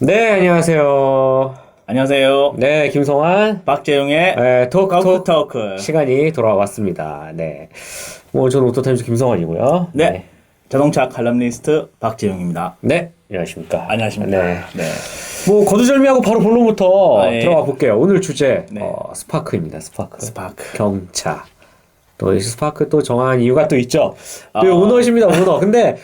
네, 안녕하세요. 안녕하세요. 네, 김성환. 박재용의 네, 토크. 시간이 돌아왔습니다. 네. 저는 오토타임즈 김성환이고요. 네. 자동차 칼럼니스트 박재용입니다. 네, 안녕하십니까. 안녕하십니까. 네. 네. 거두절미하고 바로 본론부터 예. 들어가 볼게요. 오늘 주제, 네. 스파크입니다. 스파크. 스파크. 경차. 또 이 스파크 또 정한 이유가 또 있죠. 또 아. 오너십니다, 오너. 근데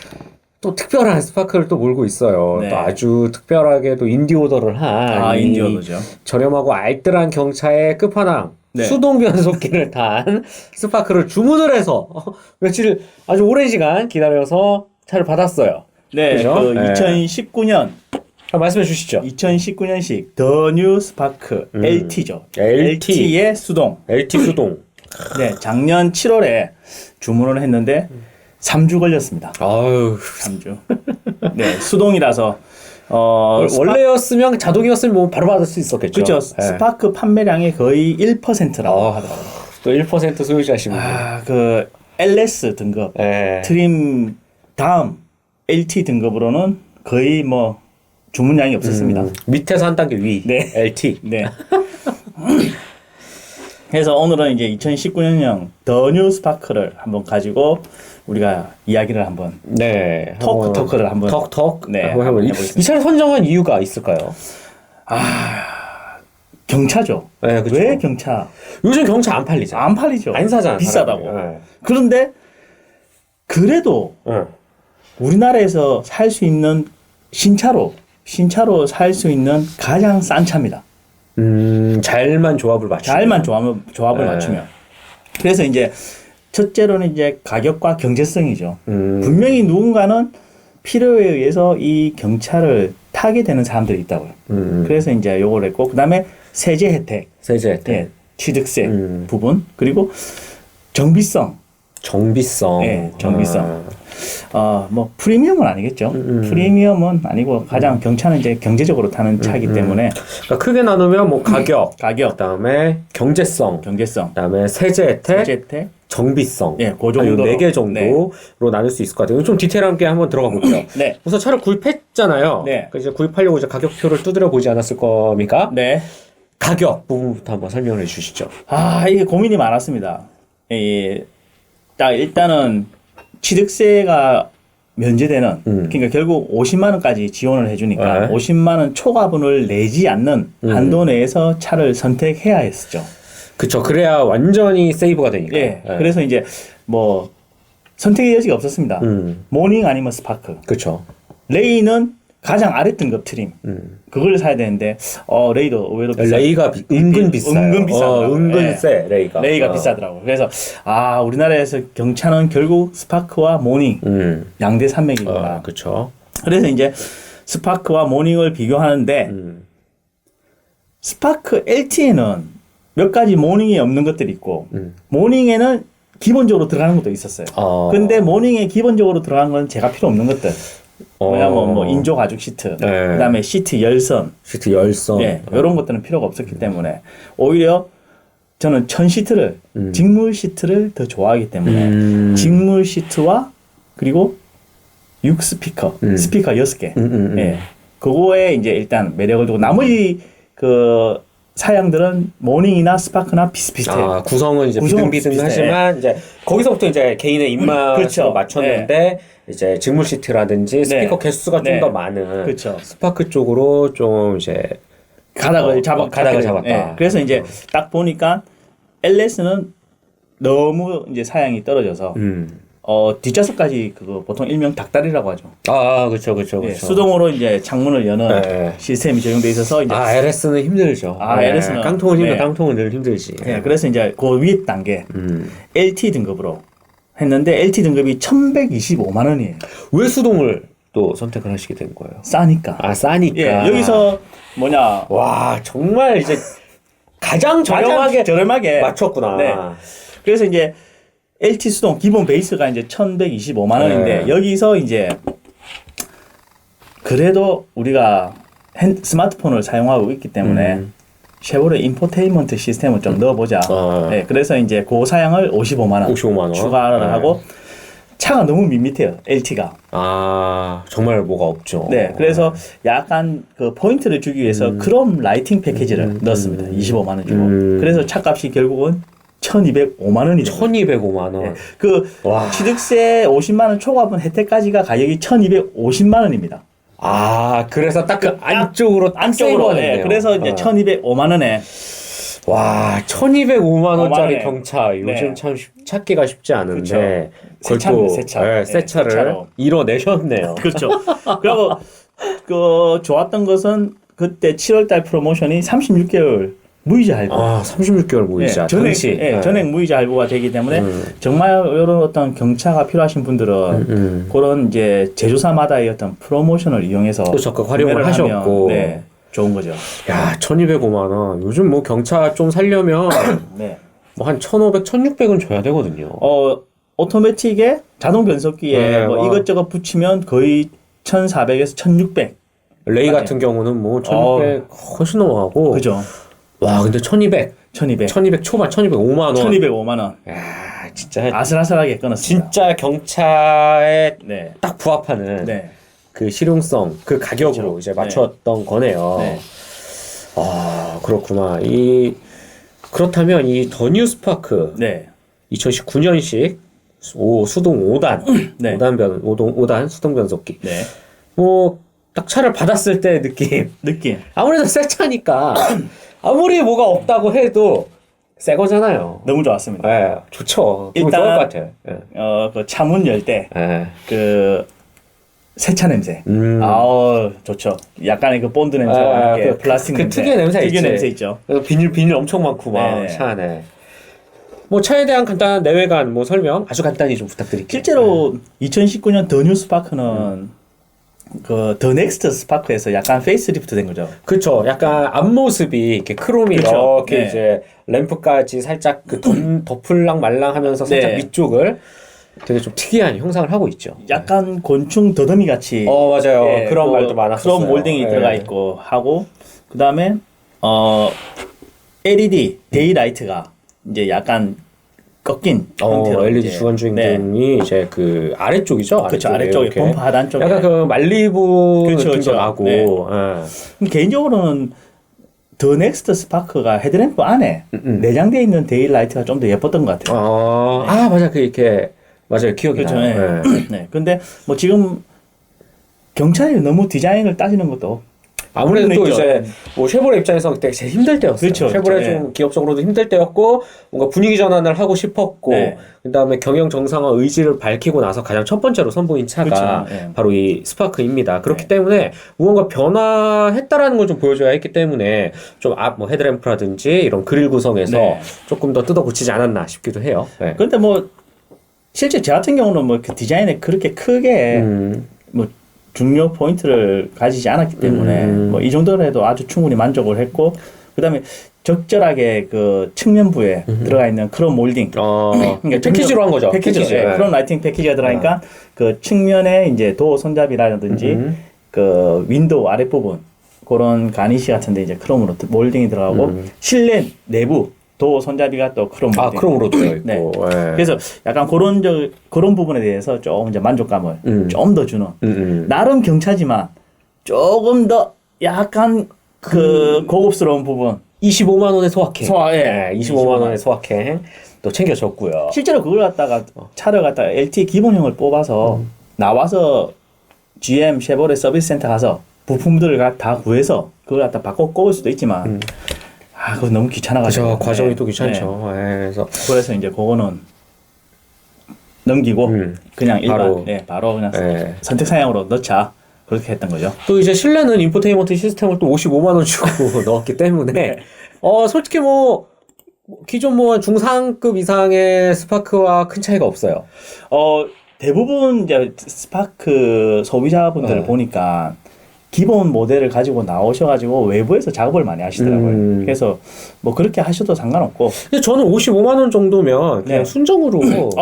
또 특별한 스파크를 또 몰고 있어요. 네. 또 아주 특별하게 또 인디오더를 한. 이 인디오더죠. 저렴하고 알뜰한 경차의 끝판왕. 네. 수동 변속기를 탄 스파크를 주문을 해서 며칠 아주 오랜 시간 기다려서 차를 받았어요. 네. 그죠? 그 네. 2019년, 말씀해 주시죠. 2019년식 더 뉴 스파크 LT죠. LT. LT의 수동. LT 수동. 네. 작년 7월에 주문을 했는데 3주 걸렸습니다. 아유. 3주. 네. 수동이라서 원래였으면 자동이었으면 뭐 바로 받을 수 있었겠죠. 그렇죠. 네. 스파크 판매량의 거의 1%라고 하더라고요. 또 1% 소유자시군요. 그 LS 등급 네. 트림 다음 LT 등급으로는 거의 뭐 주문량이 없었습니다. 밑에서 한 단계 위. 네. LT. 네. 그래서 오늘은 이제 2019년형 더 뉴 스파크를 한번 가지고 우리가 이야기를 한번 네. 토크를 한번 톡. 네, 한번 한번 해보겠습니다. 이 차를 선정한 이유가 있을까요? 경차죠. 네, 그쵸. 왜 경차? 요즘 경차 안 팔리잖아. 안 팔리죠. 안 사잖아. 비싸다고. 사람들이. 네. 그런데 그래도 네. 우리나라에서 살 수 있는 신차로 살 수 있는 가장 싼 차입니다. 잘만 조합을 맞추면. 잘만 조합을 네. 맞추면. 그래서 이제 첫째로는 이제 가격과 경제성이죠. 분명히 누군가는 필요에 의해서 이 경차를 타게 되는 사람들이 있다고요. 그래서 이제 요걸 했고, 그 다음에 세제 혜택, 세제 혜택. 예, 취득세 부분, 그리고 정비성. 정비성. 네, 정비성. 뭐 프리미엄은 아니겠죠. 프리미엄은 아니고 가장 경차는 이제 경제적으로 타는 차이기 때문에 그러니까 크게 나누면 뭐 가격, 가격, 그다음에 경제성, 경제성, 그다음에 세제 혜택, 세제 혜택, 정비성. 예, 그 정도로 4개 정도로 나눌 수 있을 것 같아요. 좀 디테일하게 한번 들어가 볼게요. 네. 우선 차를 구입했잖아요. 네. 그래서 이제 구입하려고 이제 가격표를 두드려 보지 않았을 겁니까? 네. 가격 부분부터 한번 설명을 해주시죠. 이게 고민이 많았습니다. 딱 일단은 취득세가 면제되는, 그러니까 결국 50만 원까지 지원을 해주니까 네. 50만 원 초과분을 내지 않는 한도 내에서 차를 선택해야 했었죠. 그쵸. 그래야 완전히 세이브가 되니까. 예. 그래서 이제 뭐 선택의 여지가 없었습니다. 모닝 아니면 스파크. 그쵸. 레이는 가장 아래 등급 트림. 그걸 사야 되는데 레이도 의외로 비싸. 레이가 은근 비싸요. 은근 비싸더라고요. 은근 예. 세, 레이가. 레이가 비싸더라고요. 그래서 우리나라에서 경차는 결국 스파크와 모닝 양대 산맥이구나. 그쵸. 그래서 이제 스파크와 모닝을 비교하는데 스파크 LT에는 몇 가지 모닝이 없는 것들이 있고 모닝에는 기본적으로 들어가는 것도 있었어요. 근데 모닝에 기본적으로 들어간 건 제가 필요 없는 것들. 뭐냐면 뭐 인조 가죽 시트, 네. 그다음에 시트 열선, 시트 열선. 예, 이런 것들은 필요가 없었기 때문에 오히려 저는 천 시트를 직물 시트를 더 좋아하기 때문에 직물 시트와 그리고 6스피커, 스피커 6개, 예, 그거에 이제 일단 매력을 두고 나머지 그 사양들은 모닝이나 스파크나 비슷비슷해요. 구성은 이제 구성은 비등비등하지만 이제 거기서부터 이제 개인의 입맛을 그렇죠. 맞췄는데 이제 직물 시트라든지 스피커 개수가 좀 네. 더 많은 그렇죠. 스파크 쪽으로 좀 이제 가닥을 가닥을 잡았다. 예, 그래서 이제 딱 보니까 LS는 너무 이제 사양이 떨어져서 뒷좌석까지 그거 보통 일명 닭다리라고 하죠. 그렇죠. 예, 수동으로 이제 창문을 여는 네. 시스템이 적용돼 있어서 이제 LS는 힘들죠. LS는 깡통은 힘들어. 네. 깡통은 늘 힘들지. 예, 그래서 이제 그 위에 단계 LT 등급으로 했는데 LT 등급이 1,125만 원이에요. 왜 수동을 또 선택을 하시게 된 거예요? 싸니까. 싸니까. 예, 여기서 뭐냐 와 정말 이제 가장 저렴하게 맞췄구나. 네. 그래서 이제 LT 수동 기본 베이스가 이제 1,125만 원인데 여기서 이제 그래도 우리가 스마트폰을 사용하고 있기 때문에 쉐보레 인포테인먼트 시스템을 좀 넣어보자. 네, 그래서 이제 그 사양을 55만 원, 55만 원 추가를 하고 차가 너무 밋밋해요. LT가. 아, 정말 뭐가 없죠. 네, 그래서 약간 그 포인트를 주기 위해서 크롬 라이팅 패키지를 넣었습니다. 25만 원 주고. 그래서 차값이 결국은 1,205만 원이 돼요. 1,205만 원. 네, 그 와. 취득세 50만 원 초과분 혜택까지가 가격이 1,250만 원입니다. 아, 그래서 딱 그 안쪽으로 안쪽으로. 네, 세이버네요. 그래서 이제 1,205만 원에 와, 1,205만 원짜리 5만 원에. 경차 요즘 네. 참 찾기가 쉽지 않은데 새 그걸 차입니다, 또 새 차. 네, 네, 새 차를 새 차로. 이뤄내셨네요. 그렇죠. 그리고 그 좋았던 것은 그때 7월달 프로모션이 36개월 무이자 할부. 아, 36개월 무이자. 전액, 당시. 네. 전액 무이자 할부가 되기 때문에 정말 이런 어떤 경차가 필요하신 분들은 그런 이제 제조사마다의 어떤 프로모션을 이용해서 또 적극 활용을 구매를 하셨고. 하면, 네, 좋은 거죠. 야, 1,205만 원. 요즘 뭐 경차 좀 살려면 네. 뭐 한 1,500, 1,600은 줘야 되거든요. 오토매틱에 자동 변속기에 네, 뭐 와. 이것저것 붙이면 거의 1,400에서 1,600. 레이 맞아요. 같은 경우는 뭐 1,600 훨씬 넘어가고. 그죠? 와, 근데 1,200. 1,200. 1,200 초반 1,205만 원. 1,205만 원. 야, 진짜 아슬아슬하게 끊었습니다. 진짜 경차에 네. 딱 부합하는 네. 그 실용성, 그 가격으로 그렇죠. 이제 맞췄던 거네요. 네. 아, 그렇구나. 그렇다면 이 더 뉴 스파크 네. 2019년식 수동 5단, 네. 5단 수동 변속기. 네. 뭐 딱 차를 받았을 때 느낌. 느낌. 아무래도 새 차니까 아무리 뭐가 없다고 해도 새 거잖아요. 너무 좋았습니다. 예, 좋죠. 기분 일단- 좋을 것 같아요. 예. 그 차문 열 때 예. 그 세차 냄새. 좋죠. 약간의 그 본드 냄새와 아, 함께 그 플라스틱 그 냄새. 특유의 냄새 있지. 냄새 있죠. 비닐 엄청 많고 막 네네. 차 안에. 뭐 차에 대한 간단한 내외관 뭐 설명 아주 간단히 좀 부탁드릴게요. 실제로 2019년 더 뉴 스파크는 그 더 넥스트 스파크에서 약간 페이스리프트 된 거죠. 그렇죠. 약간 앞모습이 이렇게 크롬이 그쵸. 이렇게 네. 이제 램프까지 살짝 그 덮을랑 말랑하면서 살짝 네. 위쪽을 되게 좀 특이한 형상을 하고 있죠. 약간 곤충 더듬이 같이. 맞아요. 그런 그 말도 많았었어요. 그런 몰딩이 예. 들어가 있고 하고 그다음에 LED 데이라이트가 이제 약간 꺾인 형태로 LED 이제, 주간 주행등이 이제 그 아래쪽이죠. 그렇죠. 아래쪽에 아래쪽에 이렇게. 범퍼 하단 쪽에. 약간 그 말리부 그쵸, 느낌도 그쵸. 나고. 네. 예. 개인적으로는 더 넥스트 스파크가 헤드램프 안에 내장되어 있는 데일라이트가 좀 더 예뻤던 것 같아요. 맞아. 그 이렇게 맞아요. 기억이 그렇죠. 나요. 네. 예. 네. 근데 뭐 지금 경차에 너무 디자인을 따지는 것도 아무래도 또 그런 이제 뭐 쉐보레 입장에서 그때 제일 힘들 때였어요. 그렇죠, 쉐보레 그렇죠. 좀 기업적으로도 힘들 때였고 뭔가 분위기 전환을 하고 싶었고 네. 그다음에 경영 정상화 의지를 밝히고 나서 가장 첫 번째로 선보인 차가 그렇죠. 네. 바로 이 스파크입니다. 그렇기 네. 때문에 무언가 변화했다라는 걸 좀 보여줘야 했기 때문에 좀 앞 뭐 헤드램프라든지 이런 그릴 구성에서 네. 조금 더 뜯어 고치지 않았나 싶기도 해요. 네. 그런데 뭐 실제 저 같은 경우는 뭐 그 디자인에 그렇게 크게 뭐 중요 포인트를 가지지 않았기 때문에 뭐 이 정도로 해도 아주 충분히 만족을 했고 그다음에 적절하게 그 측면부에 들어가 있는 크롬 몰딩 그러니까 패키지로 한 거죠. 패키지 패키지. 네. 크롬 라이팅 패키지가 들어가니까 그 측면에 이제 도어 손잡이라든지 그 윈도우 아랫부분 그런 가니시 같은데 이제 크롬으로 몰딩이 들어가고 실내 내부 도어 손잡이가 또 크롬 몰딩. 크롬으로 되어 있고. 네. 예. 그래서 약간 그런 부분에 대해서 조금 이제 만족감을 좀 더 주는 나름 경차지만 조금 더 약간 그 고급스러운 부분 25만 원의 소확행. 예. 25만 원의 소확행 또 챙겨줬고요. 실제로 그걸 갖다가 차를 갖다가 LT 기본형을 뽑아서 나와서 GM 쉐보레 서비스 센터 가서 부품들을 다 구해서 그걸 갖다 바꿔 꼽을 수도 있지만 그거 너무 귀찮아가지고 그죠. 과정이 네. 또 귀찮죠. 예, 그래서 이제 그거는 넘기고 그냥 일반 바로 그냥 예. 선택 사양으로 넣자 그렇게 했던 거죠. 또 이제 실내는 인포테인먼트 시스템을 또 55만 원 주고 넣었기 때문에 솔직히 뭐 기존 뭐 중상급 이상의 스파크와 큰 차이가 없어요. 대부분 이제 스파크 소비자분들을 보니까 기본 모델을 가지고 나오셔가지고 외부에서 작업을 많이 하시더라고요. 그래서 뭐 그렇게 하셔도 상관없고. 근데 저는 55만 원 정도면 그냥 네. 순정으로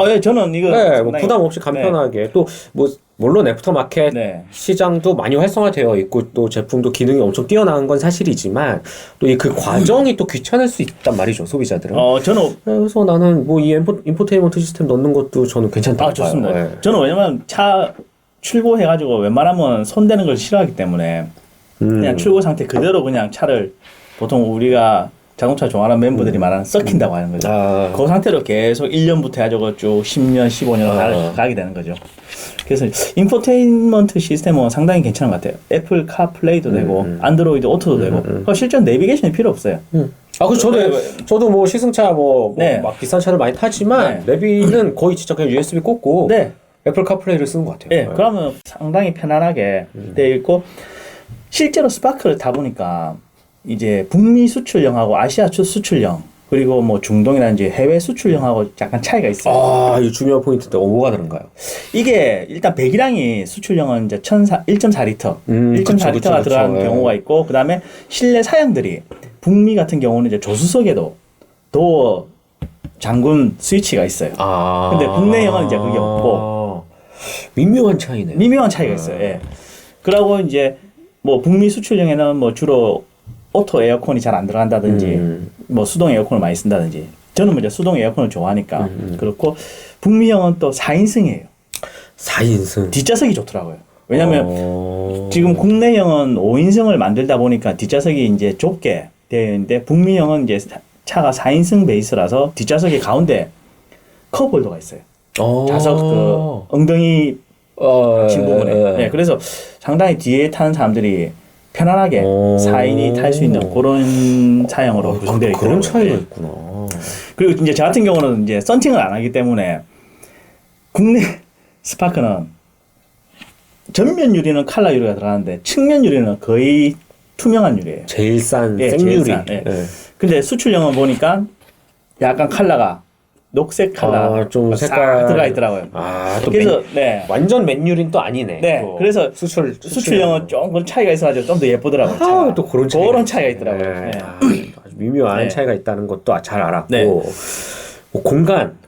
예, 저는 이거 뭐 상당히- 부담 없이 간편하게 또 뭐 물론 애프터마켓 네. 시장도 많이 활성화되어 있고 또 제품도 기능이 엄청 뛰어난 건 사실이지만 또 이 그 과정이 또 귀찮을 수 있단 말이죠, 소비자들은. 저는 그래서 나는 뭐 이 인포테인먼트 시스템 넣는 것도 저는 괜찮다고 봐요. 좋습니다. 네. 저는 왜냐면 차 출고해가지고 웬만하면 손대는 걸 싫어하기 때문에 그냥 출고 상태 그대로 그냥 차를 보통 우리가 자동차 좋아하는 멤버들이 말하는 썩힌다고 하는 거죠. 그 상태로 계속 1년부터 해가지고 쭉 10년, 15년 가게 되는 거죠. 그래서 인포테인먼트 시스템은 상당히 괜찮은 것 같아요. 애플 카플레이도 되고 안드로이드 오토도 되고 실전 내비게이션이 필요 없어요. 그래서 저도 뭐 시승차 네. 막 비싼 차를 많이 타지만 내비는 거의 진짜 그냥 USB 꽂고 애플 카플레이를 쓰는 것 같아요. 네, 그러면 상당히 편안하게 되어 있고 실제로 스파크를 타보니까 이제 북미 수출형하고 아시아 수출형 그리고 뭐 중동이라든지 해외 수출형하고 약간 차이가 있어요. 이 중요한 포인트인데 뭐가 다른가요? 이게 일단 배기량이 수출형은 이제 1.4리터, 1.4리터가 들어간 경우가 있고 그 다음에 실내 사양들이 북미 같은 경우는 이제 조수석에도 도어 잠금 스위치가 있어요. 근데 국내형은 이제 그게 없고 미묘한 차이네. 미묘한 차이가 있어요. 예. 그러고 이제 뭐 북미 수출형에는 뭐 주로 오토 에어컨이 잘 안 들어간다든지 뭐 수동 에어컨을 많이 쓴다든지 저는 뭐 이제 수동 에어컨을 좋아하니까 그렇고 북미형은 또 4인승이에요. 4인승. 뒷좌석이 좋더라고요. 왜냐면 지금 국내형은 5인승을 만들다 보니까 뒷좌석이 이제 좁게 되어 있는데 북미형은 이제 차가 4인승 베이스라서 뒷좌석이 가운데 컵홀더가 있어요. 좌석 그 엉덩이 친 부분에. 네, 그래서 상당히 뒤에 타는 사람들이 편안하게 4인이 탈 수 있는 그런 사양으로 구성되어 있더라고요. 그런 차이가 있구나. 그리고 이제 저 같은 경우는 이제 썬팅을 안 하기 때문에 국내 스파크는 전면 유리는 칼라 유리가 들어가는데 측면 유리는 거의 투명한 유리예요. 제일 싼 예, 생유리. 제일 싼, 예. 근데 수출형은 보니까 약간 칼라가 녹색 칼라 좀 색깔 들어가 있더라고요. 또 그래서 완전 맨유리는 또 아니네. 네, 또. 그래서 수출형은 좀 그런 차이가 있어가지고 좀 더 예쁘더라고요. 또 그런 차이가 있더라고요. 네. 아주 미묘한 차이가 있다는 것도 잘 알았고 뭐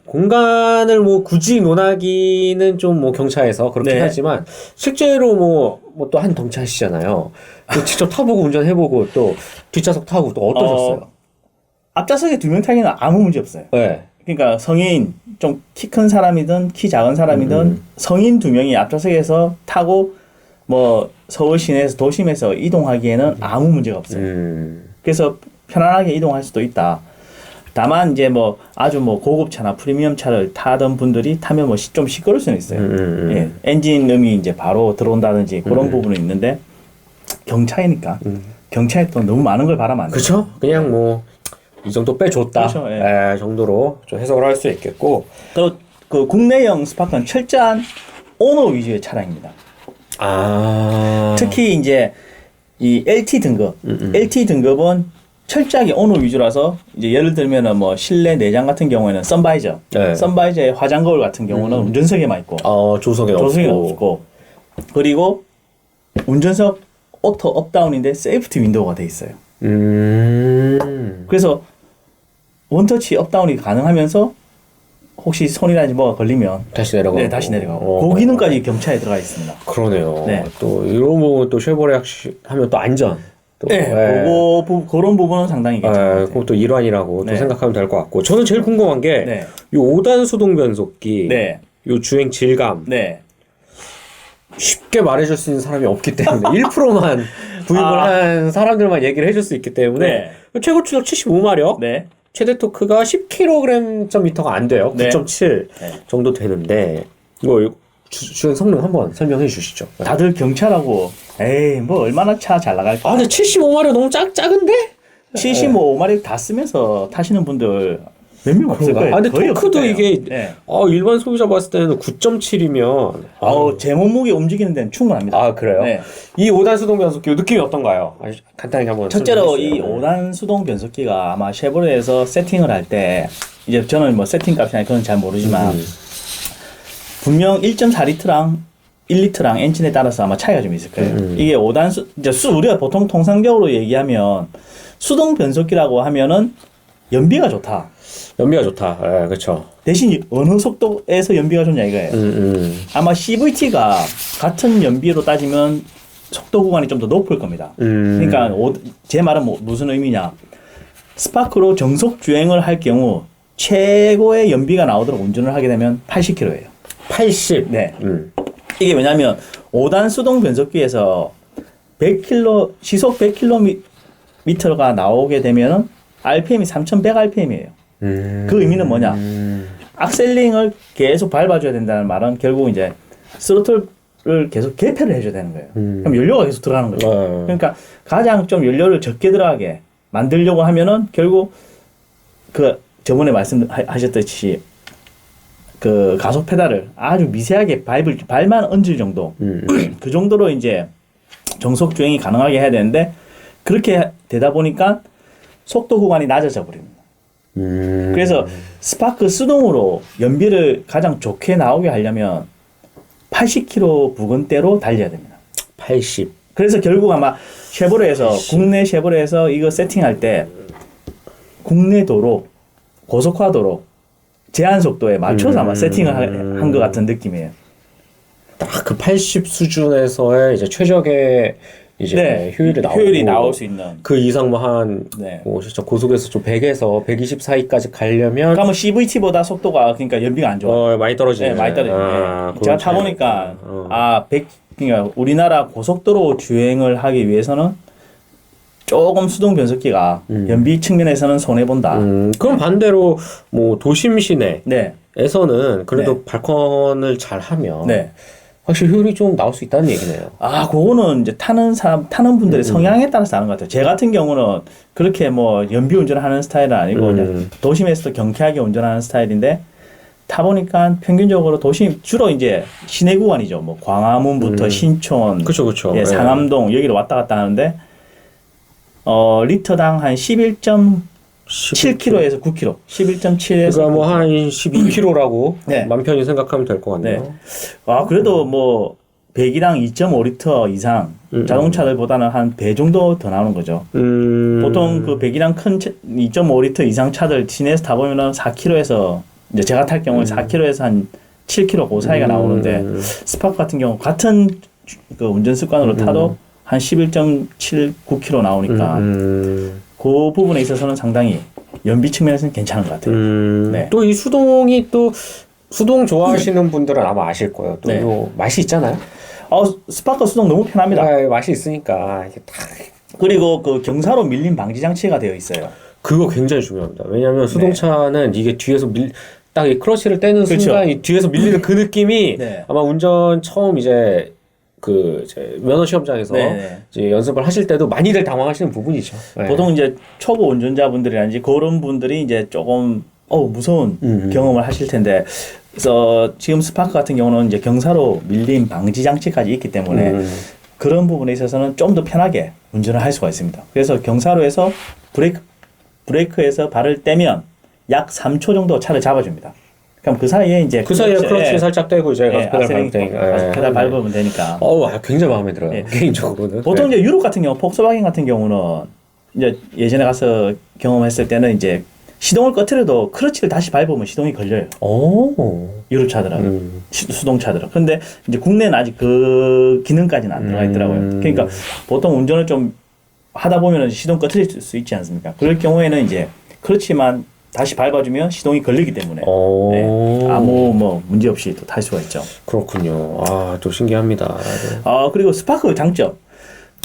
공간을 뭐 굳이 논하기는 좀 뭐 경차에서 그렇긴 하지만 실제로 뭐 또 한 덩치하시잖아요. 직접 타보고 운전해보고 또 뒷좌석 타고 또 어떠셨어요? 앞좌석에 2명 타기는 아무 문제 없어요. 네. 그러니까 성인 좀 키 큰 사람이든 키 작은 사람이든 성인 2명이 앞좌석에서 타고 뭐 서울 시내에서 도심에서 이동하기에는 아무 문제가 없어요. 그래서 편안하게 이동할 수도 있다. 다만 이제 뭐 아주 뭐 고급차나 프리미엄 차를 타던 분들이 타면 뭐 좀 시끄러울 수는 있어요. 예, 엔진 음이 이제 바로 들어온다든지 그런 부분은 있는데 경차이니까 경차에 또 너무 많은 걸 바라면 안 돼요. 그렇죠. 그냥 뭐 이 정도 빼줬다. 그렇죠, 정도로 좀 해석을 할 수 있겠고. 또 그 국내형 스파크는 철저한 오너 위주의 차량입니다. 특히 이제 이 LT 등급, LT 등급은 철저하게 오너 위주라서 이제 예를 들면은 뭐 실내 내장 같은 경우에는 선바이저, 선바이저의 화장 거울 같은 경우는 운전석에만 있고, 조석에 없고, 그리고 운전석 오토 업다운인데 세이프티 윈도우가 돼 있어요. 그래서 원터치 업다운이 가능하면서 혹시 손이라든지 뭐가 걸리면 다시 내려가고. 네, 다시 내려가고. 그 기능까지 경차에 들어가 있습니다. 그러네요. 네. 또 이런 부분 또 쉐보레 하면 또 안전. 또, 그런 부분은 상당히 괜찮아요. 그것도 일환이라고 또 생각하면 될 것 같고. 저는 제일 궁금한 게 이 5단 수동 변속기, 이 주행 질감. 쉽게 말해줄 수 있는 사람이 없기 때문에 1%만 구입을 한 사람들만 얘기를 해줄 수 있기 때문에 최고 출력 75마력, 최대 토크가 10kgm/m가 안 돼요. 9.7 정도 되는데 이거 주행 성능 한번 설명해 주시죠. 다들 경차라고 에이 뭐 얼마나 차 잘 나갈까. 근데 75마력 너무 작은데? 75마력 다 쓰면서 타시는 분들 몇 명 없을 거예요. 근데 토크도 이게 일반 소비자 봤을 때는 9.7이면 제 몸무게 움직이는 데는 충분합니다. 그래요? 이 5단 수동 변속기 느낌이 어떤가요? 간단하게 한번 첫째로 이 5단 수동 변속기가 아마 쉐보레에서 세팅을 할 때 이제 저는 뭐 세팅 값이나 그건 잘 모르지만 분명 1.4리터랑 1리터랑 엔진에 따라서 아마 차이가 좀 있을 거예요. 이게 5단 우리가 보통 통상적으로 얘기하면 수동 변속기라고 하면은 연비가 좋다. 연비가 좋다. 예, 그렇죠. 대신 어느 속도에서 연비가 좋냐 이거예요. 아마 CVT가 같은 연비로 따지면 속도 구간이 좀 더 높을 겁니다. 그러니까 제 말은 무슨 의미냐. 스파크로 정속 주행을 할 경우 최고의 연비가 나오도록 운전을 하게 되면 80km예요. 80. 네. 이게 왜냐면 5단 수동 변속기에서 100km 시속 100km가 나오게 되면은 RPM이 3,100 RPM이에요. 그 의미는 뭐냐? 악셀링을 계속 밟아줘야 된다는 말은 결국 이제 스로틀을 계속 개폐를 해줘야 되는 거예요. 그럼 연료가 계속 들어가는 거죠. 그러니까 가장 좀 연료를 적게 들어가게 만들려고 하면은 결국 그 저번에 말씀하셨듯이 그 가속 페달을 아주 미세하게 발만 얹을 정도 그 정도로 이제 정속 주행이 가능하게 해야 되는데 그렇게 되다 보니까 속도 구간이 낮아져 버립니다. 그래서 스파크 수동으로 연비를 가장 좋게 나오게 하려면 80km 부근대로 달려야 됩니다. 80. 그래서 결국 아마 쉐보레에서 국내 쉐보레에서 이거 세팅할 때 국내 도로 고속화 도로 제한 속도에 맞춰서 아마 세팅을 한 것 같은 느낌이에요. 딱 그 80 수준에서의 이제 최적의 이제 네, 효율이 나올 수 있는 그 이상 뭐 진짜 고속에서 좀 100에서 120 사이까지 가려면 그러면 CVT보다 속도가 그러니까 연비가 안 좋아. 많이 떨어지네. 네, 많이 떨어지네. 제가 타보니까 100 그러니까 우리나라 고속도로 주행을 하기 위해서는 조금 수동 변속기가 연비 측면에서는 손해 본다. 그럼 반대로 뭐 도심 시내에서는 네. 그래도 네. 발컨을 잘 하면 네. 확실히 효율이 좀 나올 수 있다는 얘기네요. 그거는 이제 타는 분들의 성향에 따라서 하는 것 같아요. 제 같은 경우는 그렇게 뭐 연비 운전을 하는 스타일은 아니고 그냥 도심에서도 경쾌하게 운전하는 스타일인데 타보니까 평균적으로 도심 주로 이제 시내 구간이죠. 뭐 광화문부터 신촌, 그쵸. 예, 상암동 여기로 왔다 갔다 하는데 리터당 한 11.7km에서 9km, 11.7에서 그러니까 뭐 한 12km라고 네. 맘 편히 생각하면 될 것 같네요. 네. 그래도 뭐 배기량 2.5리터 이상 자동차들보다는 한 배 정도 더 나오는 거죠. 보통 그 배기량 큰 2.5리터 이상 차들 시내에서 타보면은 4km에서 이제 제가 탈 경우에 4km에서 한 7km 그 사이가 나오는데 스파크 같은 경우 같은 그 운전 습관으로 타도 한 11.7, 9km 나오니까 그 부분에 있어서는 상당히 연비 측면에서는 괜찮은 것 같아요. 네. 또 이 수동이 또 수동 좋아하시는 분들은 아마 아실 거예요. 또 네. 요 맛이 있잖아요. 스파크 수동 너무 편합니다. 맛이 있으니까 이게 딱 그리고 그 경사로 밀림 방지 장치가 되어 있어요. 그거 굉장히 중요합니다. 왜냐하면 수동차는 이게 뒤에서 딱 이 클러치를 떼는 그렇죠. 순간 이 뒤에서 밀리는 그 느낌이 네. 아마 운전 처음 이제 면허 시험장에서 네. 이제 연습을 하실 때도 많이들 당황하시는 부분이죠. 네. 보통 이제 초보 운전자분들이라든지 그런 분들이 이제 조금 무서운 경험을 하실 텐데, 그래서 지금 스파크 같은 경우는 이제 경사로 밀림 방지 장치까지 있기 때문에 그런 부분에 있어서는 좀 더 편하게 운전을 할 수가 있습니다. 그래서 경사로에서 브레이크에서 발을 떼면 약 3초 정도 차를 잡아줍니다. 그럼 그 사이에 이제 클러치 살짝 떼고 이제 페달 밟으면 되니까. 굉장히 마음에 들어요. 네. 개인적으로는. 보통 이제 유럽 같은 경우, 폭스바겐 같은 경우는 이제 예전에 가서 경험했을 때는 이제 시동을 꺼트려도 클러치를 다시 밟으면 시동이 걸려요. 유럽 차들은 수동차들은. 근데 이제 국내는 아직 그 기능까지는 안 들어가 있더라고요. 그러니까 보통 운전을 좀 하다 보면은 시동 꺼트릴 수 있지 않습니까? 그럴 경우에는 이제 클러치만 다시 밟아주면 시동이 걸리기 때문에 아무 뭐 문제 없이 또 탈 수가 있죠. 그렇군요. 또 신기합니다. 그리고 스파크 장점.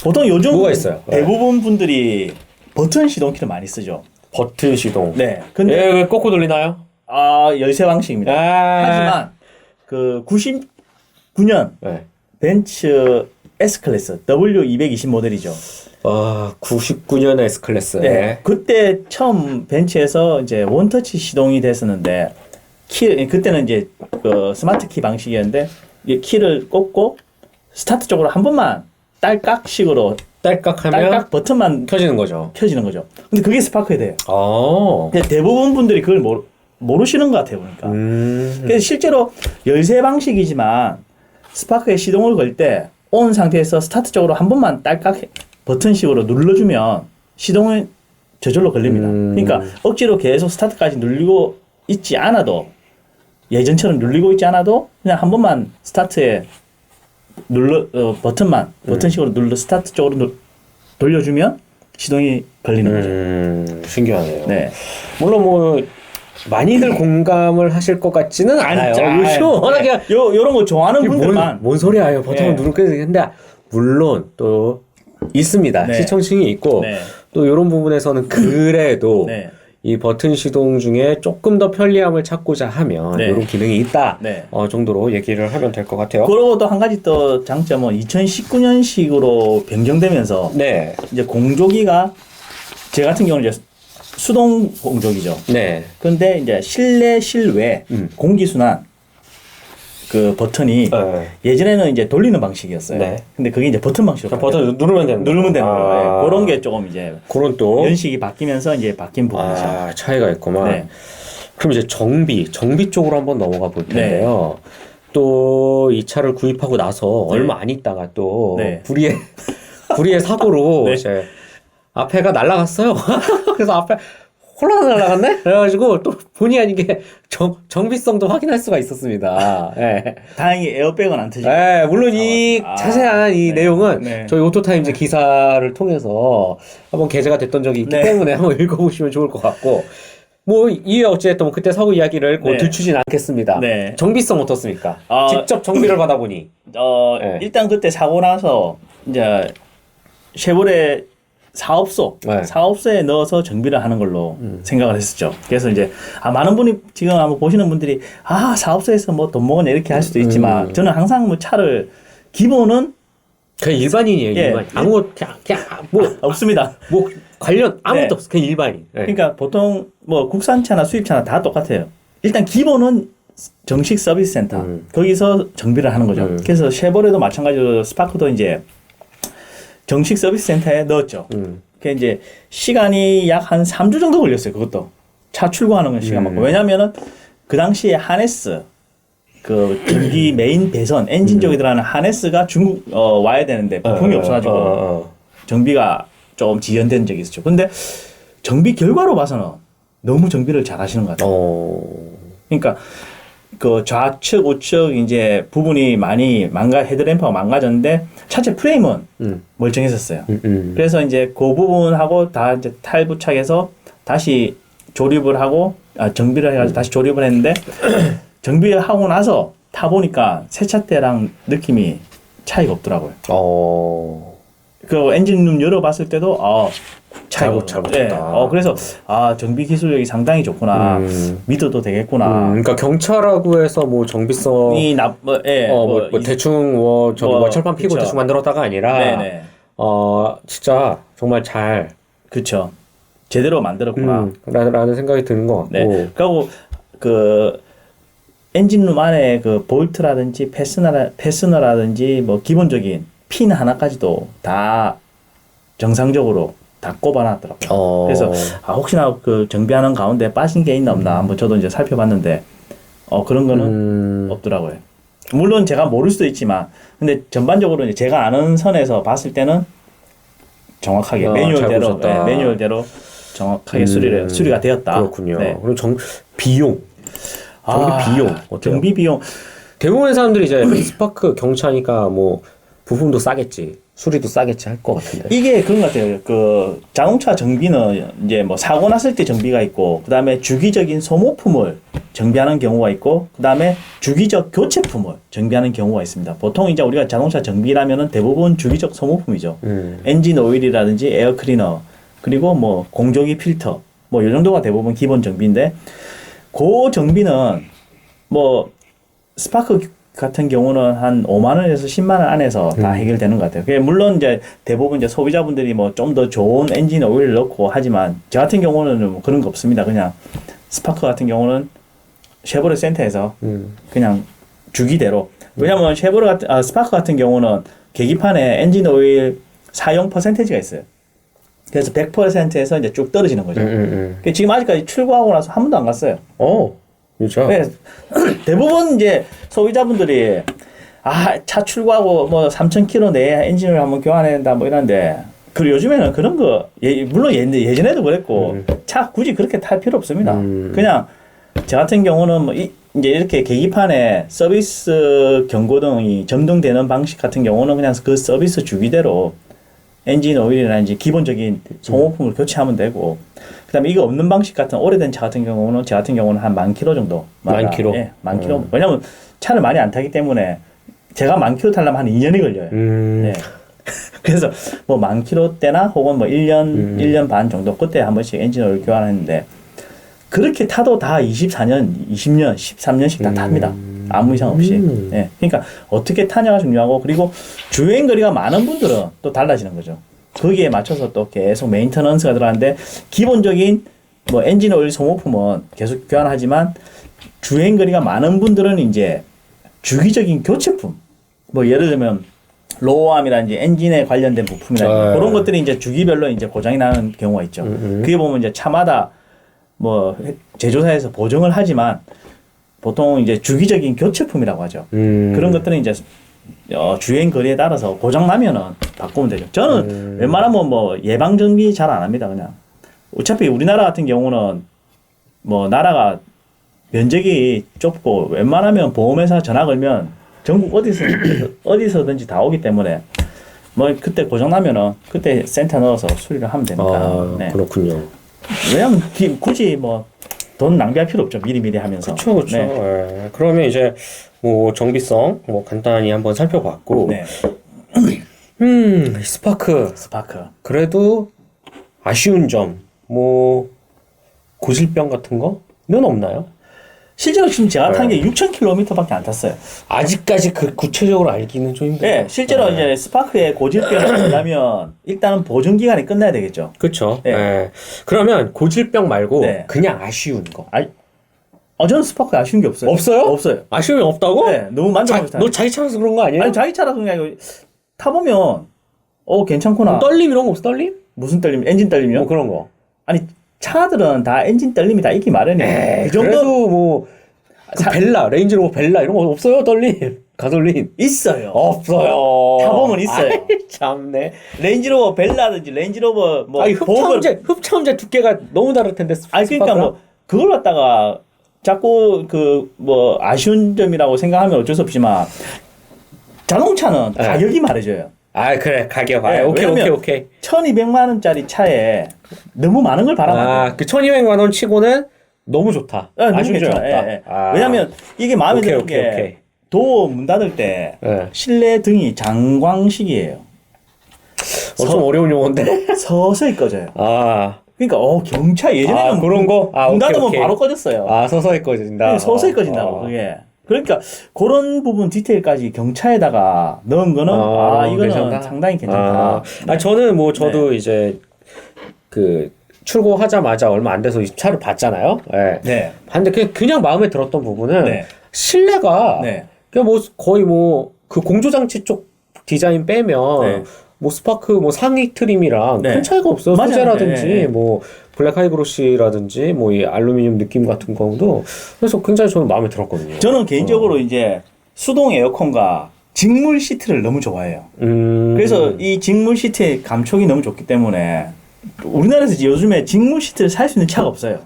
보통 요즘 뭐가 있어요? 대부분 분들이 버튼 시동키를 많이 쓰죠. 버튼 시동. 네. 근데 꺾고 돌리나요? 열쇠 방식입니다. 하지만 그 99년 벤츠 S클래스 W220 모델이죠. 99년의 S클래스. 네. 그때 처음 벤츠에서 이제 원터치 시동이 됐었는데 그때는 이제 그 스마트 키 방식이었는데 이 키를 꽂고 스타트 쪽으로 한 번만 딸깍식으로 딸깍 버튼만 켜지는 거죠. 근데 그게 스파크에 돼요. 근데 대부분 분들이 그걸 모르시는 것 같아요, 보니까. 그래서 실제로 열쇠 방식이지만 스파크에 시동을 걸 때 온 상태에서 스타트 쪽으로 한 번만 딸깍 버튼식으로 눌러주면 시동을 저절로 걸립니다. 그러니까 억지로 계속 스타트까지 누르고 있지 않아도 예전처럼 누르고 있지 않아도 그냥 한 번만 스타트에 버튼식으로 눌러 스타트 쪽으로 돌려주면 시동이 걸리는 거죠. 신기하네요. 네. 물론 뭐 많이들 공감을 하실 것 같지는 않아요. 요즘 워낙에 요런 거 좋아하는 분들만 뭔 소리야? 이거 버튼을 네. 누르고 근데 물론 또 있습니다. 네. 시청층이 있고 네. 또 이런 부분에서는 그래도 네. 이 버튼 시동 중에 조금 더 편리함을 찾고자 하면 네. 이런 기능이 있다 네. 정도로 얘기를 하면 될 것 같아요. 그리고 또 한 가지 또 장점은 2019년식으로 변경되면서 네, 이제 공조기가 제 같은 경우는 이제 수동 공조기죠. 네, 근데 이제 실내 실외 공기순환 그 버튼이 예전에는 이제 돌리는 방식이었어요. 네. 근데 그게 이제 버튼 방식으로 버튼 누르면 되는 누르면 되는 거예요. 아. 예. 그런 게 조금 이제 그런 또 연식이 바뀌면서 이제 바뀐 부분이죠. 차이가 있구만. 네. 그럼 이제 정비 쪽으로 한번 넘어가 볼 텐데요. 또 이 차를 구입하고 나서 얼마 안 있다가 또 네. 불의의 사고로 네. 이제 앞에가 날아갔어요. 그래서 앞에 홀라 날아갔네? 그래가지고 또 본의 아니게 정비성도 확인할 수가 있었습니다. 예. 다행히 에어백은 안 터지고. 물론 이 자세한 이 네. 내용은 네. 저희 오토타임즈 기사를 통해서 한번 게재가 됐던 적이 있기 네. 때문에 한번 읽어보시면 좋을 것 같고 뭐 이에 어찌됐든 그때 사고 이야기를 네. 들추진 않겠습니다. 네. 정비성 어떻습니까? 아, 직접 정비를 받아보니 네. 일단 그때 사고 나서 이제 쉐보레 사업소에 넣어서 정비를 하는 걸로 생각을 했었죠. 그래서 이제 많은 분이 지금 한번 보시는 분들이 사업소에서 뭐 돈 먹었냐 이렇게 할 수도 있지만 저는 항상 뭐 차를 기본은 그냥 일반인이에요. 예. 일반인. 아무 그냥 뭐 없습니다. 뭐 관련 아무것도 네. 없어. 그냥 일반인. 네. 그러니까 보통 뭐 국산차나 수입차나 다 똑같아요. 일단 기본은 정식 서비스 센터 거기서 정비를 하는 거죠. 그래서 쉐보레도 마찬가지로 스파크도 이제 정식 서비스 센터에 넣었죠. 그 이제 시간이 약 한 3주 정도 걸렸어요. 그것도 차 출고하는 건 시간 맞고 왜냐면은 그 당시에 하네스 그 전기 메인 배선 엔진 쪽에 들어가는 하네스가 중국 와야 되는데 부품이 없어가지고 정비가 좀 지연된 적이 있었죠. 근데 정비 결과로 봐서는 너무 정비를 잘 하시는 것 같아요. 그러니까 그 좌측, 우측 이제 부분이 많이 헤드램프가 망가졌는데 차체 프레임은 멀쩡했었어요. 그래서 이제 그 부분하고 다 이제 탈부착해서 다시 조립을 하고 정비를 해가지고 다시 조립을 했는데 정비를 하고 나서 타 보니까 새 차 때랑 느낌이 차이가 없더라고요. 그 엔진룸 열어봤을 때도 잘 붙였다. 그래서 정비 기술력이 상당히 좋구나. 믿어도 되겠구나. 그러니까 경차라고 해서 뭐 정비성이 대충 철판 피고 그쵸. 대충 만들었다가 아니라 네네. 진짜 정말 잘 그렇죠. 제대로 만들었구나. 라는 생각이 드는 것 같고. 네. 그리고 그 엔진룸 안에 그 볼트라든지 패스너라든지 뭐 기본적인 핀 하나까지도 다 정상적으로 다 꼽아놨더라고요. 그래서 혹시나 그 정비하는 가운데 빠진 게 있나 없나 한번 저도 이제 살펴봤는데 그런 거는 없더라고요. 물론 제가 모를 수도 있지만 근데 전반적으로 이제 제가 아는 선에서 봤을 때는 정확하게 매뉴얼대로 정확하게 수리가 되었다. 그렇군요. 네. 그리고 비용 비용 어때요? 정비 비용 대부분의 사람들이 이제 스파크 경차니까 뭐 부품도 싸겠지, 수리도 싸겠지 할 것 같은데. 이게 그런 것 같아요. 그 자동차 정비는 이제 뭐 사고 났을 때 정비가 있고, 그 다음에 주기적인 소모품을 정비하는 경우가 있고, 그 다음에 주기적 교체품을 정비하는 경우가 있습니다. 보통 이제 우리가 자동차 정비라면은 대부분 주기적 소모품이죠. 엔진 오일이라든지 에어 클리너, 그리고 뭐 공조기 필터, 뭐 이 정도가 대부분 기본 정비인데, 그 정비는 뭐 스파크 같은 경우는 한 5만 원에서 10만 원 안에서 다 해결되는 것 같아요. 물론 이제 대부분 이제 소비자분들이 뭐 좀 더 좋은 엔진 오일을 넣고 하지만 저 같은 경우는 뭐 그런 거 없습니다. 그냥 스파크 같은 경우는 쉐보레 센터에서 그냥 주기대로. 왜냐면 스파크 같은 경우는 계기판에 엔진 오일 사용 퍼센테이지가 있어요. 그래서 100%에서 이제 쭉 떨어지는 거죠. 지금 아직까지 출고하고 나서 한 번도 안 갔어요. 그렇죠. 네, 대부분 이제 소비자분들이 차 출고하고 뭐 3,000km 내에 엔진을 한번 교환해야 된다 뭐 이러는데 그리고 요즘에는 그런 거 물론 예전에도 그랬고 차 굳이 그렇게 탈 필요 없습니다. 그냥 저 같은 경우는 뭐 이제 이렇게 계기판에 서비스 경고등이 점등되는 방식 같은 경우는 그냥 그 서비스 주기대로 엔진 오일이라든지 기본적인 소모품을 교체하면 되고, 그다음에 이거 없는 방식 같은 오래된 차 같은 경우는 저 같은 경우는 한 10,000km 정도. 10,000km? 예, 10,000km. 왜냐면 차를 많이 안 타기 때문에 제가 10,000km 타려면 한 2년이 걸려요. 예. 그래서 뭐 10,000km대나 혹은 뭐 1년, 1년 반 정도 그때 한 번씩 엔진 오일 교환하는데, 그렇게 타도 다 24년, 20년, 13년씩 다 탑니다. 아무 이상 없이. 예. 그러니까 어떻게 타냐가 중요하고, 그리고 주행 거리가 많은 분들은 또 달라지는 거죠. 거기에 맞춰서 또 계속 메인터넌스가 들어가는데, 기본적인 뭐 엔진 오일 소모품은 계속 교환하지만, 주행 거리가 많은 분들은 이제 주기적인 교체품, 뭐 예를 들면 로어암이라든지 엔진에 관련된 부품이라든지 그런 것들이 이제 주기별로 이제 고장이 나는 경우가 있죠. 그게 보면 이제 차마다 뭐 제조사에서 보증을 하지만 보통 이제 주기적인 교체품이라고 하죠. 그런 것들은 이제 주행 거리에 따라서 고장 나면은 바꾸면 되죠. 저는 웬만하면 뭐 예방 정비 잘 안 합니다. 그냥 어차피 우리나라 같은 경우는 뭐 나라가 면적이 좁고 웬만하면 보험회사 전화 걸면 전국 어디서든지 다 오기 때문에 뭐 그때 고장 나면은 그때 센터 넣어서 수리를 하면 되니까. 아, 네. 그렇군요. 왜냐면 굳이 뭐 돈 낭비할 필요 없죠. 미리미리 하면서. 그렇죠. 네. 예. 그러면 이제 뭐 정비성 뭐 간단히 한번 살펴봤고, 네. 스파크 그래도 아쉬운 점, 뭐 고질병 같은 거는 없나요? 실제로 지금 제가 탄 게 6,000km밖에 안 탔어요. 아직까지 그 구체적으로 알기는 좀 힘들어요. 네, 실제로 이제 스파크의 고질병을 알려면 일단은 보증 기간이 끝나야 되겠죠. 그렇죠. 네. 예. 그러면 고질병 말고 네. 그냥 아쉬운 거. 저는 스파크에 아쉬운 게 없어요. 없어요? 없어요. 아쉬움이 없다고? 네, 너무 만족하고 타요. 너 자기 차라서 그런 거 아니에요? 아니 자기 차라서 그냥 이거 타보면 괜찮구나. 떨림 이런 거 없어? 떨림? 무슨 떨림? 엔진 떨림이요? 뭐 그런 거. 아니 차들은 다 엔진 떨림이 다 있기 마련이에요. 그 정도 그래도 뭐 벨라, 레인지로버 벨라 이런 거 없어요? 떨림? 가솔린? 있어요. 없어요. 타보면 있어요. 아이, 참네. 레인지로버 벨라든지 레인지로버 뭐 아니 흡차음제 두께가 너무 다를 텐데. 아니 그러니까 뭐 그걸 갖다가 자꾸 그 뭐 아쉬운 점이라고 생각하면 어쩔 수 없지만 자동차는 가격이 말해줘요. 아 그래 가격. 네, 오케이. 1,200만 원짜리 차에 너무 많은 걸 바라봐. 그 1,200만 원 치고는 너무 좋다. 아쉬운 점이 없다. 예. 왜냐면 이게 마음에 드는 게 도어 문 닫을 때 실내 등이 장광식이에요. 좀 어려운 용어인데. 서서히 꺼져요. 아. 그러니까 경차 예전에는 그런 거? 문 닫으면 바로 꺼졌어요. 서서히 꺼진다. 서서히 꺼진다고 그게. 그러니까 그런 부분 디테일까지 경차에다가 넣은 거는 이거는 괜찮다? 상당히 괜찮다. 저는 뭐 저도 이제 그 출고하자마자 얼마 안 돼서 이 차를 봤잖아요. 네. 봤는데 그냥 마음에 들었던 부분은 실내가 그냥 뭐 거의 뭐 그 공조장치 쪽 디자인 빼면 뭐 스파크 뭐 상위 트림이랑 큰 차이가 없어요. 소재라든지 뭐 블랙 하이그로시라든지 뭐 이 알루미늄 느낌 같은 경우도 그래서 굉장히 저는 마음에 들었거든요. 저는 개인적으로 이제 수동 에어컨과 직물 시트를 너무 좋아해요. 그래서 이 직물 시트의 감촉이 너무 좋기 때문에 우리나라에서 요즘에 직물 시트를 살 수 있는 차가 없어요.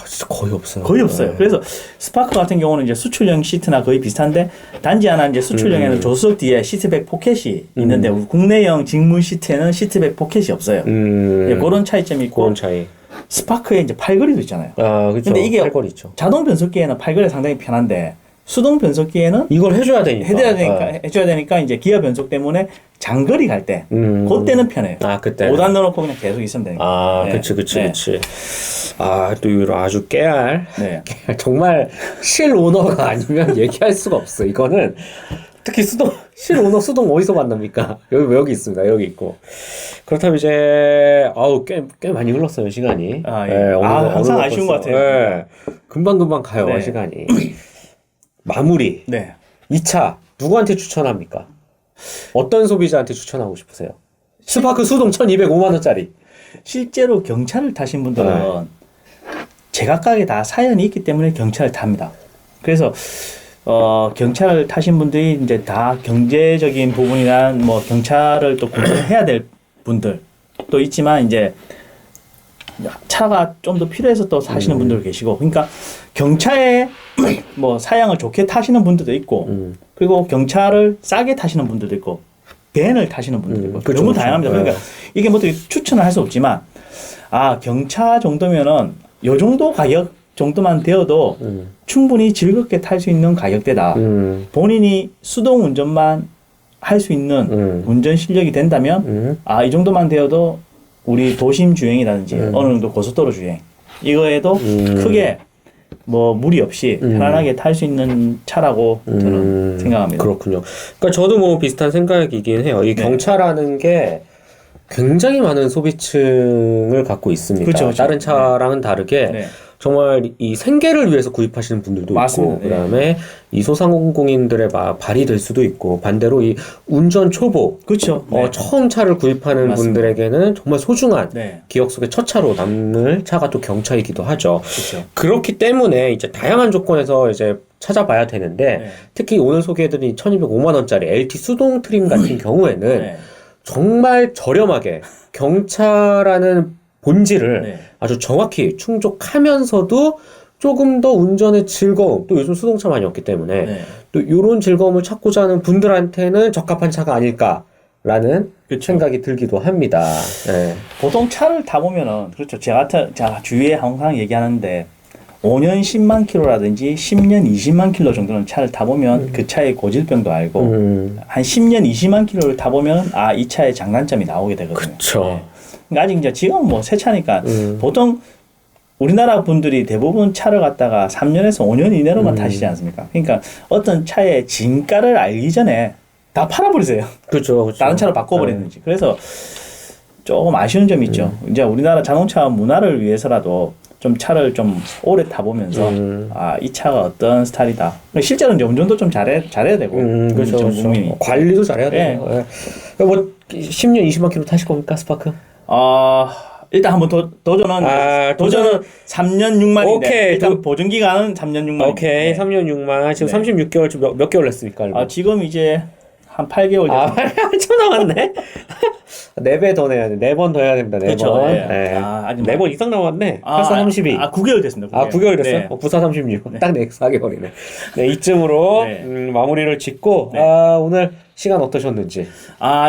진짜 거의 없어요. 거의 없어요. 그래서 스파크 같은 경우는 이제 수출형 시트나 거의 비슷한데 단지 하나 이제 수출형에는 조수석 뒤에 시트백 포켓이 있는데 국내형 직물 시트에는 시트백 포켓이 없어요. 그런 차이점이 있고 그런 차이. 스파크에 이제 팔걸이도 있잖아요. 그렇죠. 근데 이게 팔걸이 있죠. 자동 변속기에는 팔걸이 상당히 편한데 수동 변속기에는 이걸 해줘야 되니까 이제 기어 변속 때문에 장거리 갈 때 그때는 편해요. 그때 5단 넣어놓고 그냥 계속 있으면 되니까. 그치. 또 이런 아주 깨알. 정말 실 오너가 아니면 얘기할 수가 없어. 이거는 특히 실 오너 수동 어디서 만납니까? 여기 있습니다. 여기 있고. 그렇다면 이제 꽤 많이 흘렀어요 시간이. 항상 아쉬운 것 같아요. 금방 가요 시간이. 마무리. 이 차 누구한테 추천합니까? 어떤 소비자한테 추천하고 싶으세요? 스파크 수동 1,205만 원짜리. 실제로 경차를 타신 분들은 제각각에 다 사연이 있기 때문에 경차를 탑니다. 그래서 경차를 타신 분들이 이제 다 경제적인 부분이나 뭐 경차를 또 구매해야 될 분들도 있지만 이제 차가 좀 더 필요해서 또 사시는 분들 계시고 그러니까 경차에 뭐 사양을 좋게 타시는 분들도 있고 그리고 경차를 싸게 타시는 분들도 있고 밴을 타시는 분들도 있고 그렇죠, 너무 그렇죠. 다양합니다. 그러니까 이게 뭐 어떻게 추천을 할 수 없지만 아 경차 정도면은 요 정도 가격 정도만 되어도 충분히 즐겁게 탈 수 있는 가격대다. 본인이 수동 운전만 할 수 있는 운전 실력이 된다면 아 이 정도만 되어도 우리 도심 주행이라든지 어느 정도 고속도로 주행 이거에도 크게 뭐 무리 없이 편안하게 탈 수 있는 차라고 저는 생각합니다. 그렇군요. 그러니까 저도 뭐 비슷한 생각이긴 해요. 이 네. 경차라는 게 굉장히 많은 소비층을 갖고 있습니다. 그렇죠, 그렇죠. 다른 차랑은 다르게 네. 정말 이 생계를 위해서 구입하시는 분들도 맞습니다. 있고 그다음에 이 소상공인들의 발이 될 수도 있고 반대로 이 운전 초보 그렇죠. 네. 처음 차를 구입하는 맞습니다. 분들에게는 정말 소중한 네. 기억 속의 첫 차로 남을 차가 또 경차이기도 하죠. 그렇죠. 그렇기 때문에 이제 다양한 조건에서 이제 찾아봐야 되는데 네. 특히 오늘 소개해드린 1205만 원짜리 LT 수동 트림 같은 경우에는 네. 정말 저렴하게 경차라는 본질을 네. 아주 정확히 충족하면서도 조금 더 운전의 즐거움, 또 요즘 수동차 많이 없기 때문에 네. 또 이런 즐거움을 찾고자 하는 분들한테는 적합한 차가 아닐까라는 그렇죠. 생각이 들기도 합니다. 네. 보통 차를 타보면은 그렇죠. 제가 주위에 항상 얘기하는데 5년 10만 킬로라든지 10년 20만 킬로 정도는 차를 타보면 그 차의 고질병도 알고 한 10년 20만 킬로를 타보면 아 이 차의 장단점이 나오게 되거든요. 그쵸. 네. 그러니까 아직 이제 지금 뭐 새 차니까 보통 우리나라 분들이 대부분 차를 갖다가 3년에서 5년 이내로만 타시지 않습니까? 그러니까 어떤 차의 진가를 알기 전에 다 팔아버리세요. 그렇죠, 그렇죠. 다른 차로 바꿔버리는지. 그래서 조금 아쉬운 점이 있죠. 이제 우리나라 자동차 문화를 위해서라도 좀 차를 좀 오래 타보면서 아, 이 차가 어떤 스타일이다. 실제로 이제 운전도 좀 잘해야 되고. 그렇죠, 전 그렇죠. 국민이. 관리도 잘해야 네. 돼요. 네. 뭐 10년, 20만 킬로 타실 겁니까, 스파크? 일단 한번 도전은 도전은 3년 6만인데 오케이, 일단 보증 기간은 3년 6만. 오케이, 3년 6만. 지금 네. 36개월, 지금 몇 개월 했습니까? 지금 이제 한 8개월 아, 됐습니다. 한참 남았네. 4배 더 내야 돼. 4번 더 해야 됩니다. 4번. 그렇죠. 예. 네. 아직 4번 이상 남았네. 84 32. 9개월 됐습니다. 9개월 됐어요? 네. 94 36. 딱 4개월이네. 네, 이쯤으로 네. 마무리를 짓고 네. 오늘 시간 어떠셨는지.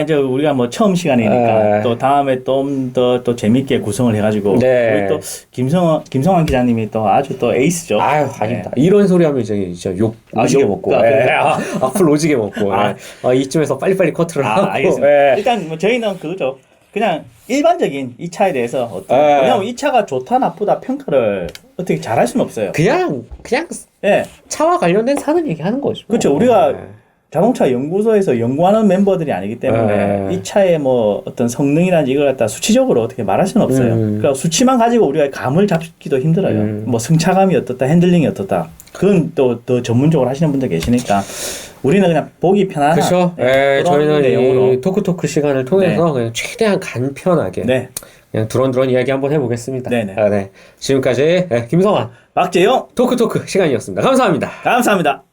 이제 우리가 뭐 처음 시간이니까 또 다음에 좀 더 또 재밌게 구성을 해가지고 네. 우리 또 김성환 기자님이 또 아주 또 에이스죠. 아닙니다. 이런 소리 하면 이제 진짜 욕 오지게 먹고. 그래요? 악플 오지게 먹고. 이쯤에서 빨리빨리 커트를 하고. 알겠습니다. 네. 일단 뭐 저희는 그거죠. 그냥 일반적인 이 차에 대해서 네. 왜냐면 이 차가 좋다 나쁘다 평가를 어떻게 잘할 수는 없어요. 그냥 예. 차와 관련된 사는 얘기 하는 거죠. 그렇죠. 우리가 네. 자동차 연구소에서 연구하는 멤버들이 아니기 때문에 이 차의 뭐 어떤 성능이라든지 이걸 갖다 수치적으로 어떻게 말할 수는 없어요. 그러니까 수치만 가지고 우리가 감을 잡기도 힘들어요. 뭐 승차감이 어떻다, 핸들링이 어떻다. 그건 또 더 전문적으로 하시는 분들 계시니까 우리는 그냥 보기 편안한 그렇죠. 그런 저희는 내용으로 이 토크 시간을 통해서 그냥 최대한 간편하게 네. 그냥 두런두런 이야기 한번 해보겠습니다. 네네. 네. 지금까지 김성환 박재영 토크 시간이었습니다. 감사합니다. 감사합니다.